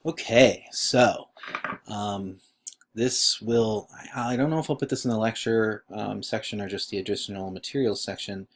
Okay, so um, this will, I don't know if I'll put this in the lecture section or just the additional materials section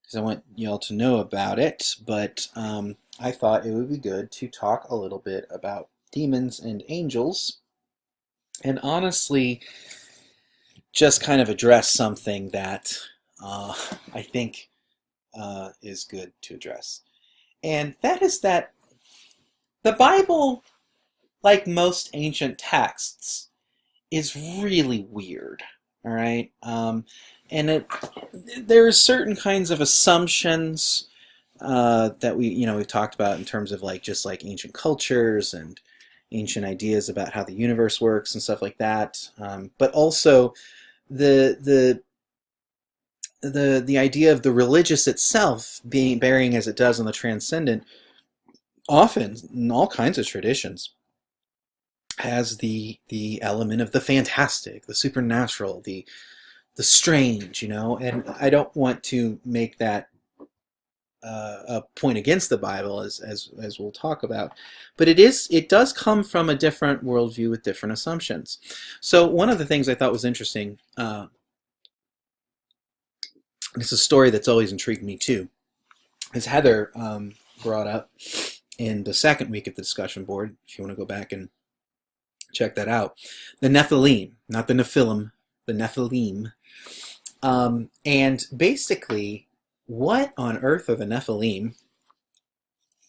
because I want you all to know about it, but I thought it would be good to talk a little bit about demons and angels and honestly just kind of address something that uh, I think is good to address. And that is that the Bible, like most ancient texts, is really weird. All right, and there's certain kinds of assumptions that we've talked about in terms of like just like ancient cultures and ancient ideas about how the universe works and stuff like that. But also the the the idea of the religious itself being bearing as it does on the transcendent, often in all kinds of traditions has the element of the fantastic, the supernatural, the strange, and I don't want to make that a point against the Bible, as we'll talk about, but it does come from a different worldview with different assumptions. So one of the things I thought was interesting, it's a story that's always intrigued me too, is Heather brought up in the second week of the discussion board. If you want to go back and check that out, the Nephilim, not the Nephilim, the Nephilim. And basically, what on earth are the Nephilim?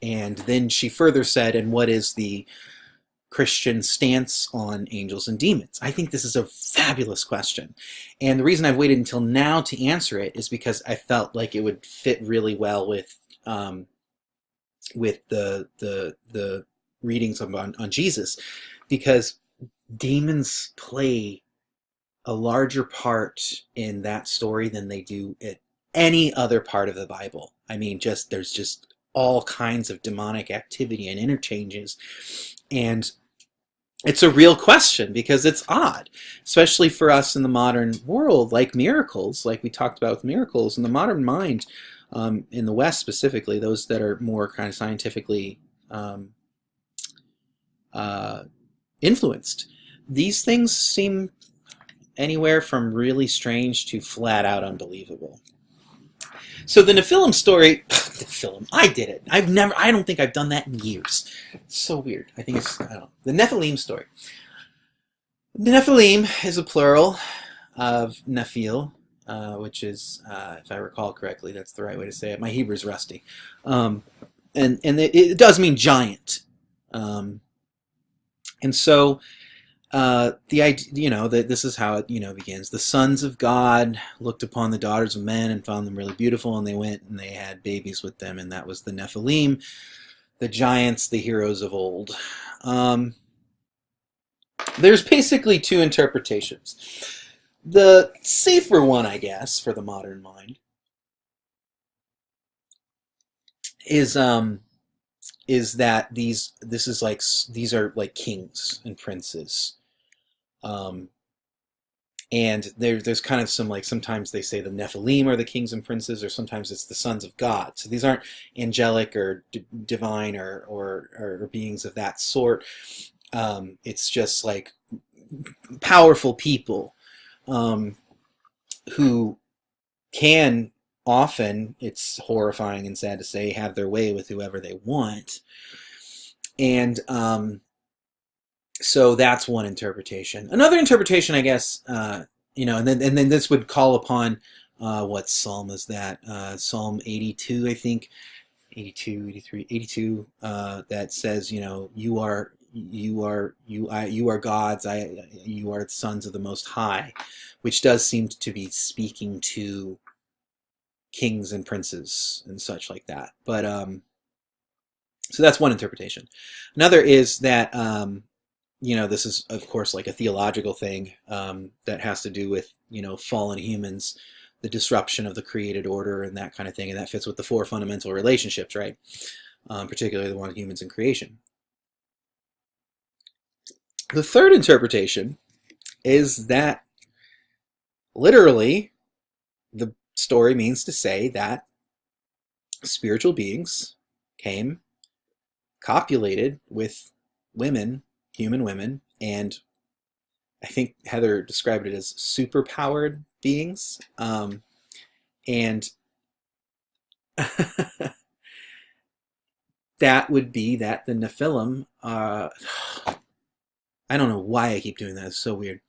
And then she further said, and what is the Christian stance on angels and demons? I think this is a fabulous question. And the reason I've waited until now to answer it is because I felt like it would fit really well with the readings on Jesus, because demons play a larger part in that story than they do at any other part of the Bible. I mean, there's just all kinds of demonic activity and interchanges, and it's a real question because it's odd, especially for us in the modern world, like miracles, like we talked about with miracles in the modern mind, in the West specifically, those that are more kind of scientifically uh, influenced. These things seem anywhere from really strange to flat out unbelievable. So the Nephilim story, Nephilim, I did it. I don't think I've done that in years. It's so weird. I think I don't know. The Nephilim story. The Nephilim is a plural of Nephil, which is, if I recall correctly, that's the right way to say it. My Hebrew's rusty. And it does mean giant. And so the idea, that this is how it, begins. The sons of God looked upon the daughters of men and found them really beautiful, and they went and they had babies with them, and that was the Nephilim, the giants, the heroes of old. There's basically two interpretations. The safer one, I guess, for the modern mind is that these are like kings and princes. And there's kind of some, like, sometimes they say the Nephilim are the kings and princes, or sometimes it's the sons of God. So these aren't angelic or divine or beings of that sort. It's just like powerful people who can often, it's horrifying and sad to say, have their way with whoever they want. And so that's one interpretation. Another interpretation, I guess, and then this would call upon what psalm is that? Psalm 82, I think, 82, 83, 82, that says, you are gods, you are the sons of the Most High, which does seem to be speaking to kings and princes and such like that. But so that's one interpretation. Another is that this is, of course, like a theological thing that has to do with, fallen humans, the disruption of the created order and that kind of thing. And that fits with the four fundamental relationships, right? Particularly the one of humans and creation. The third interpretation is that literally the story means to say that spiritual beings came, copulated with women, human women, and I think Heather described it as superpowered beings. And that would be that the Nephilim, I don't know why I keep doing that. It's so weird.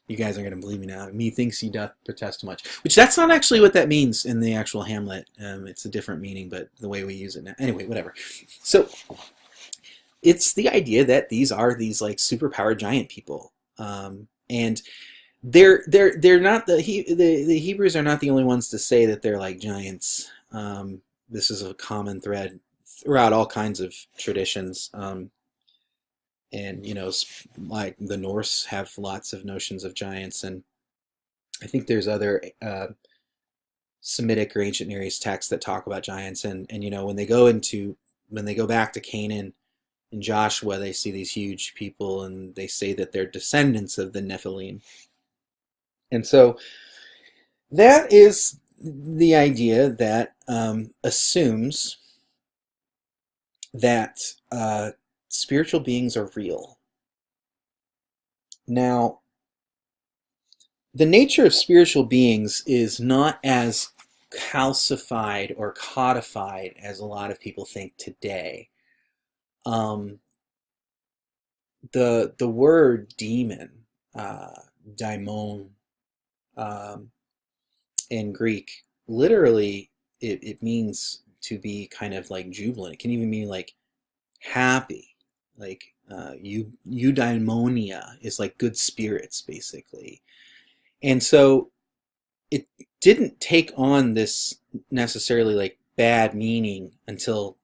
You guys are going to believe me now. Methinks he doth protest too much. Which that's not actually what that means in the actual Hamlet. It's a different meaning, but the way we use it now. Anyway, whatever. So it's the idea that these are these like superpowered giant people. And they're not the Hebrews are not the only ones to say that they're like giants. This is a common thread throughout all kinds of traditions. And like the Norse have lots of notions of giants, and I think there's other Semitic or ancient Near East texts that talk about giants. And when they go back to Canaan in Joshua, they see these huge people, and they say that they're descendants of the Nephilim. And so that is the idea that assumes that spiritual beings are real. Now, the nature of spiritual beings is not as calcified or codified as a lot of people think today. The word demon, daimon, in Greek, literally it means to be kind of like jubilant. It can even mean like happy. Like eudaimonia is like good spirits, basically. And so it didn't take on this necessarily like bad meaning until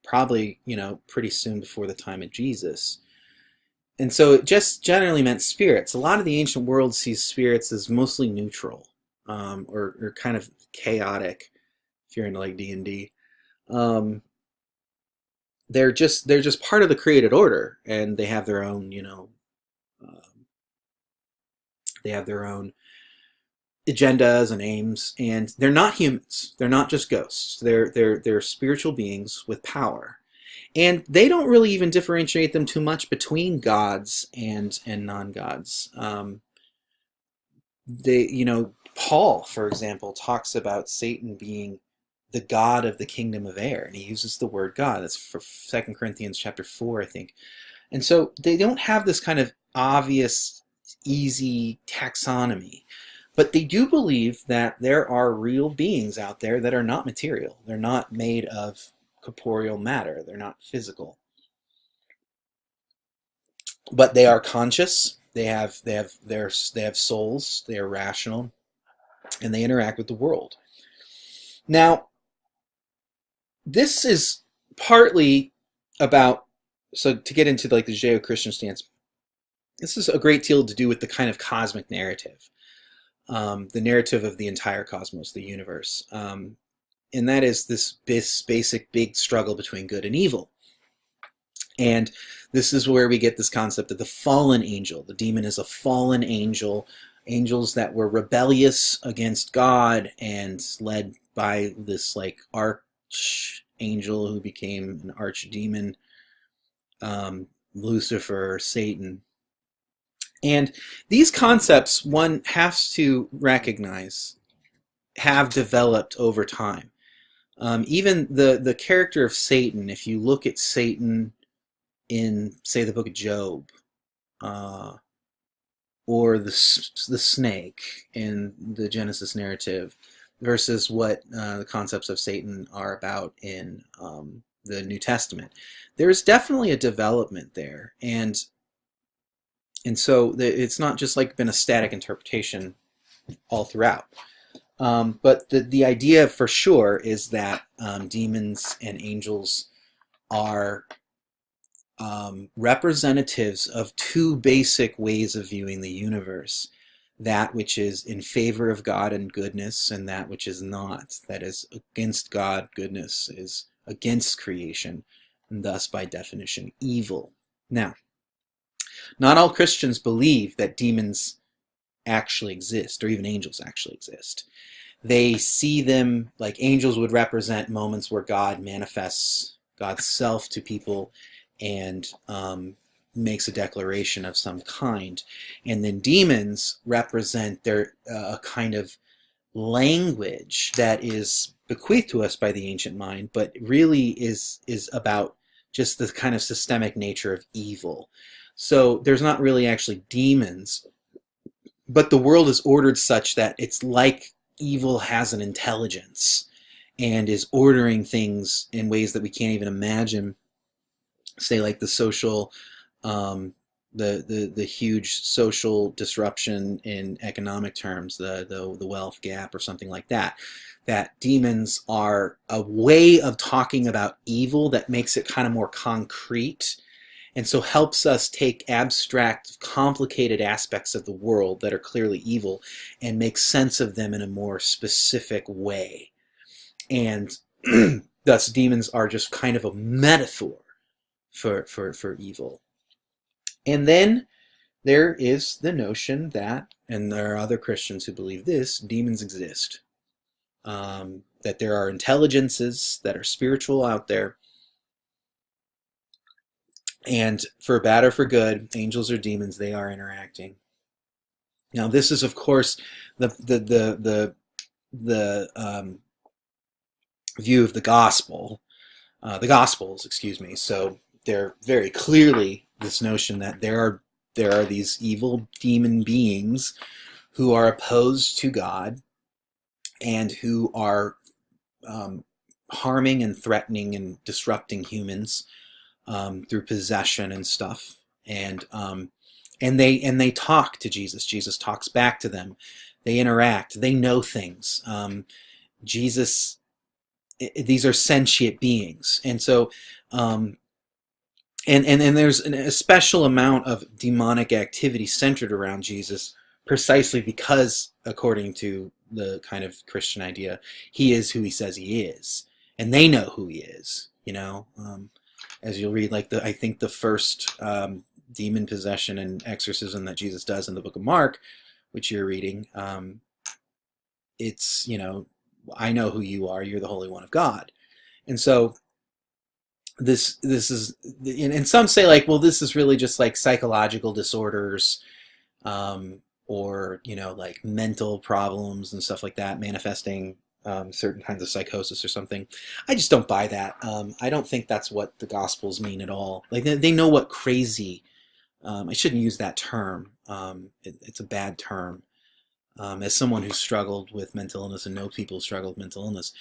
probably, pretty soon before the time of Jesus. And so it just generally meant spirits. A lot of the ancient world sees spirits as mostly neutral, or kind of chaotic, if you're into like D&D. They're just part of the created order, and they have their own, they have their own agendas and aims, and they're not humans. They're not just ghosts. They're spiritual beings with power. And they don't really even differentiate them too much between gods and non-gods. Paul, for example, talks about Satan being the god of the kingdom of air, and he uses the word God. That's for 2 Corinthians chapter 4, I think. And so they don't have this kind of obvious, easy taxonomy, but they do believe that there are real beings out there that are not material. They're not made of corporeal matter. They're not physical, but they are conscious. They have souls. They are rational, and they interact with the world. Now, this is partly about, so to get into like the Judeo-Christian stance, this is a great deal to do with the kind of cosmic narrative, the narrative of the entire cosmos, the universe. And that is this basic big struggle between good and evil. And this is where we get this concept of the fallen angel. The demon is a fallen angel, angels that were rebellious against God and led by this like archangel who became an archdemon, Lucifer, Satan. And these concepts, one has to recognize, have developed over time. Even the character of Satan, if you look at Satan in, say, the book of Job, or the snake in the Genesis narrative, versus what the concepts of Satan are about in the New Testament, there's definitely a development there, and so it's not just like been a static interpretation all throughout. But the idea for sure is that demons and angels are representatives of two basic ways of viewing the universe. That which is in favor of God and goodness, and that which is not. That is against God, goodness is against creation, and thus by definition evil. Now, not all Christians believe that demons actually exist, or even angels actually exist. They see them like angels would represent moments where God manifests God's self to people, and makes a declaration of some kind. And then demons represent their a kind of language that is bequeathed to us by the ancient mind, but really is about just the kind of systemic nature of evil. So there's not really actually demons, but the world is ordered such that it's like evil has an intelligence and is ordering things in ways that we can't even imagine. Say like the social, the huge social disruption in economic terms, the wealth gap or something like that. That demons are a way of talking about evil that makes it kind of more concrete, and so helps us take abstract, complicated aspects of the world that are clearly evil and make sense of them in a more specific way. And thus demons are just kind of a metaphor for evil. And then there is the notion that, and there are other Christians who believe this, demons exist. That there are intelligences that are spiritual out there. And for bad or for good, angels or demons, they are interacting. Now, this is, of course, the view of the Gospels, excuse me. So they're very clearly this notion that there are these evil demon beings who are opposed to God and who are harming and threatening and disrupting humans through possession and stuff, and they talk to Jesus. Jesus talks back to them. They interact. They know things. Jesus, these are sentient beings, and so and there's a special amount of demonic activity centered around Jesus, precisely because, according to the kind of Christian idea, he is who he says he is, and they know who he is. As you'll read, like I think the first demon possession and exorcism that Jesus does in the book of Mark, which you're reading, it's, I know who you are. You're the Holy One of God. And so this is, and some say like, well, this is really just like psychological disorders, or like mental problems and stuff like that, manifesting certain kinds of psychosis or something. I just don't buy that. I don't think that's what the Gospels mean at all. Like they know what crazy. I shouldn't use that term. It's a bad term. As someone who struggled with mental illness and knows people who struggle with mental illness.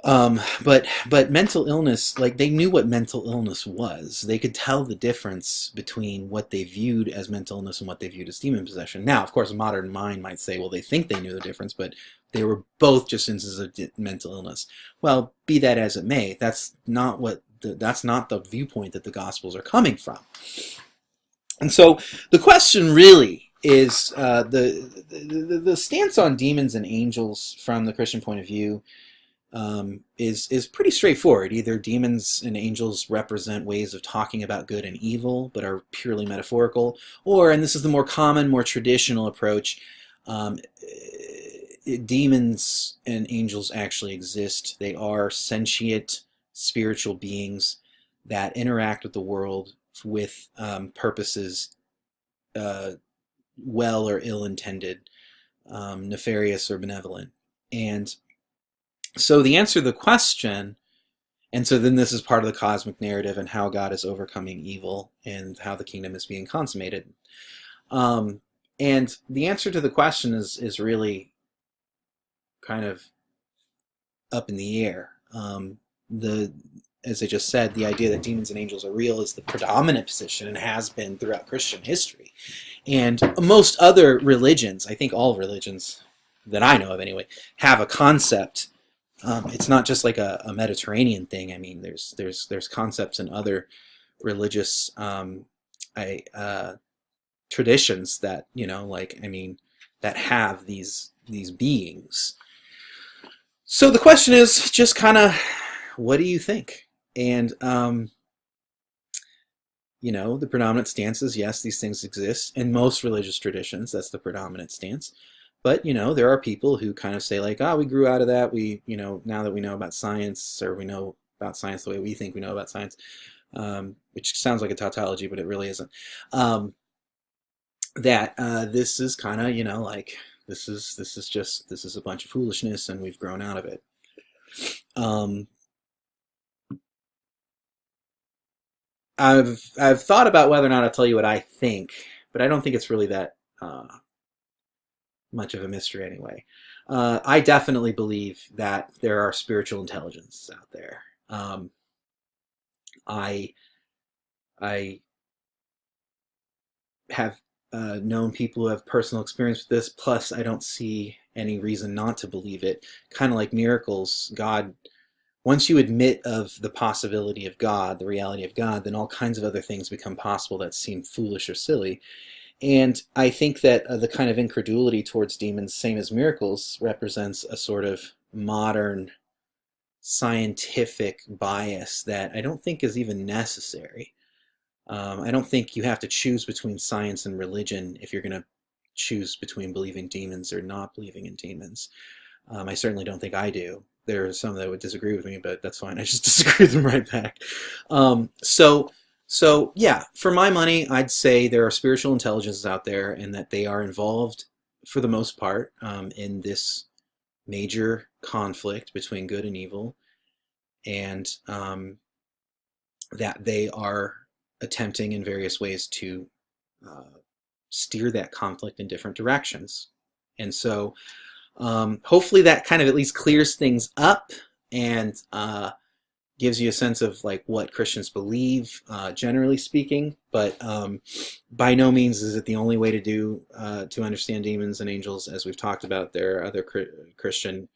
But mental illness, like they knew what mental illness was. They could tell the difference between what they viewed as mental illness and what they viewed as demon possession. Now, of course, a modern mind might say, well, they think they knew the difference, but they were both just instances of mental illness. Well, be that as it may, that's not the viewpoint that the Gospels are coming from. And so the question really is the stance on demons and angels from the Christian point of view is pretty straightforward. Either demons and angels represent ways of talking about good and evil, but are purely metaphorical, or, and this is the more common, more traditional approach, demons and angels actually exist. They are sentient spiritual beings that interact with the world with purposes, well or ill-intended, nefarious or benevolent. And so the answer to the question, and so then this is part of the cosmic narrative and how God is overcoming evil and how the kingdom is being consummated. And the answer to the question is really kind of up in the air. As I just said, the idea that demons and angels are real is the predominant position and has been throughout Christian history. And most other religions, I think all religions that I know of anyway, have a concept. It's not just like a Mediterranean thing. I mean, there's concepts in other religious traditions that, that have these beings. So the question is just kind of, what do you think? And, the predominant stance is, yes, these things exist. In most religious traditions, that's the predominant stance. But, there are people who kind of say like, we grew out of that. We, now that we know about science, or we know about science the way we think we know about science, which sounds like a tautology, but it really isn't. That this is kind of, you know, like this is a bunch of foolishness, and we've grown out of it. Um, I've thought about whether or not I'll tell you what I think, but I don't think it's really that much of a mystery anyway. I definitely believe that there are spiritual intelligences out there. I I have known people who have personal experience with this. Plus, I don't see any reason not to believe it. Kind of like miracles, God. Once you admit of the possibility of God, the reality of God, then all kinds of other things become possible that seem foolish or silly. And I think that the kind of incredulity towards demons, same as miracles, represents a sort of modern scientific bias that I don't think is even necessary. I don't think you have to choose between science and religion if you're going to choose between believing demons or not believing in demons. I certainly don't think I do. There are some that would disagree with me, but that's fine. I just disagree with them right back. So yeah, for my money, I'd say there are spiritual intelligences out there, and that they are involved, for the most part, in this major conflict between good and evil, and that they are attempting in various ways to uh, steer that conflict in different directions. And so hopefully that kind of at least clears things up, and gives you a sense of like what Christians believe, generally speaking. But by no means is it the only way to understand demons and angels. As we've talked about, there are other Christian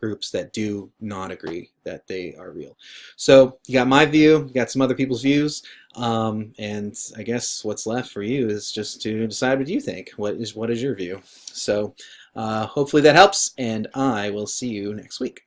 groups that do not agree that they are real. So you got my view, you got some other people's views, and I guess what's left for you is just to decide what you think. What is your view? So hopefully that helps, and I will see you next week.